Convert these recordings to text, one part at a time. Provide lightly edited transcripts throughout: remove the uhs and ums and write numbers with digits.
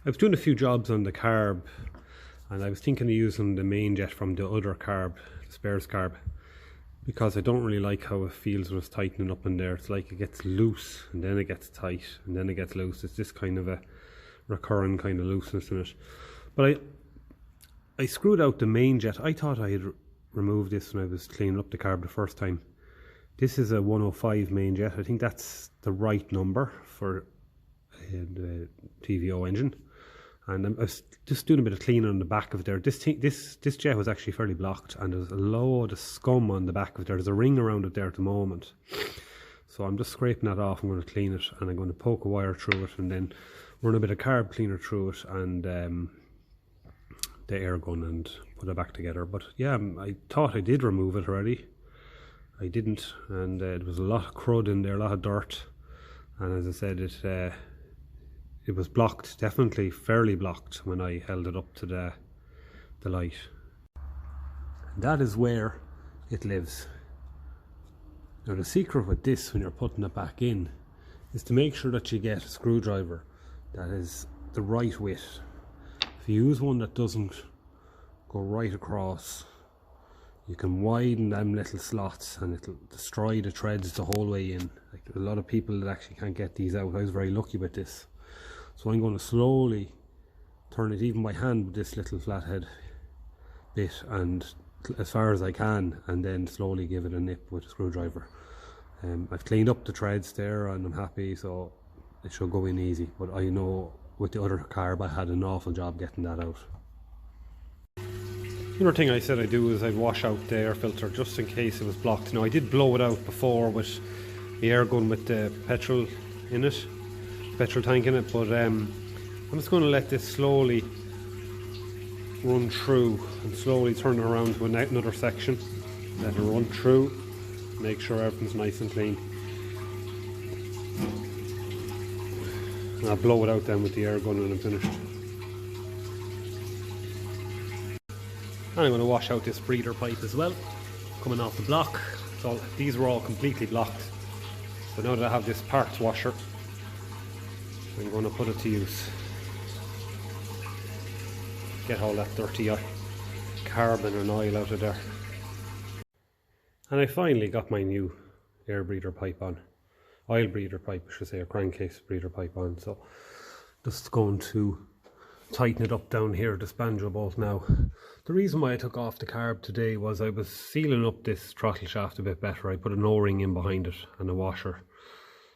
I was doing a few jobs on the carb, and I was thinking of using the main jet from the other carb, the spares carb, because I don't really like how it feels when it's tightening up in there. It's like it gets loose and then it gets tight and then it gets loose. It's just kind of a recurring kind of looseness in it. But I screwed out the main jet. I thought I had removed this when I was cleaning up the carb the first time. This is a 105 main jet. I think that's the right number for the TVO engine. And I was just doing a bit of cleaning on the back of there. This jet was actually fairly blocked, and there's a load of scum on the back of it there. There's a ring around it there at the moment. So I'm just scraping that off. I'm going to clean it, and I'm going to poke a wire through it, and then run a bit of carb cleaner through it, and the air gun, and put it back together. But yeah, I thought I did remove it already. I didn't, and there was a lot of crud in there, a lot of dirt. And as I said, it was blocked, definitely fairly blocked when I held it up to the light. And that is where it lives. Now the secret with this, when you're putting it back in, is to make sure that you get a screwdriver that is the right width. If you use one that doesn't go right across, you can widen them little slots and it'll destroy the threads the whole way in. Like, there's a lot of people that actually can't get these out. I was very lucky with this. So I'm going to slowly turn it even by hand with this little flathead bit, and as far as I can, and then slowly give it a nip with a screwdriver. I've cleaned up the threads there and I'm happy, so it should go in easy. But I know with the other carb I had an awful job getting that out. The other thing I said I'd do is I'd wash out the air filter just in case it was blocked. Now I did blow it out before with the air gun with the petrol in it, petrol tank in it, but I'm just going to let this slowly run through and slowly turn it around to another section. Let it run through, make sure everything's nice and clean. And I'll blow it out then with the air gun when I'm finished. And I'm going to wash out this breather pipe as well, coming off the block. So these were all completely blocked. So now that I have this parts washer, I'm going to put it to use. Get all that dirty carbon and oil out of there. And I finally got my new air breather pipe on. Oil breather pipe, I should say, a crankcase breather pipe on. So just going to tighten it up down here, this banjo bolt now. The reason why I took off the carb today was I was sealing up this throttle shaft a bit better. I put an O-ring in behind it and a washer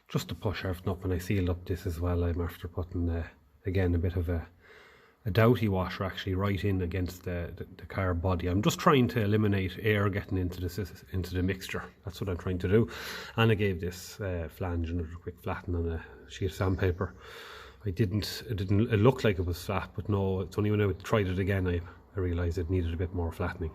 just to push everything up, and I sealed up this as well. I'm after putting again a bit of a doughty washer actually right in against the carb body. I'm just trying to eliminate air getting into the mixture. That's what I'm trying to do. And I gave this flange another quick flatten on a sheet of sandpaper. It looked like it was flat, but no, it's only when I tried it again I realised it needed a bit more flattening.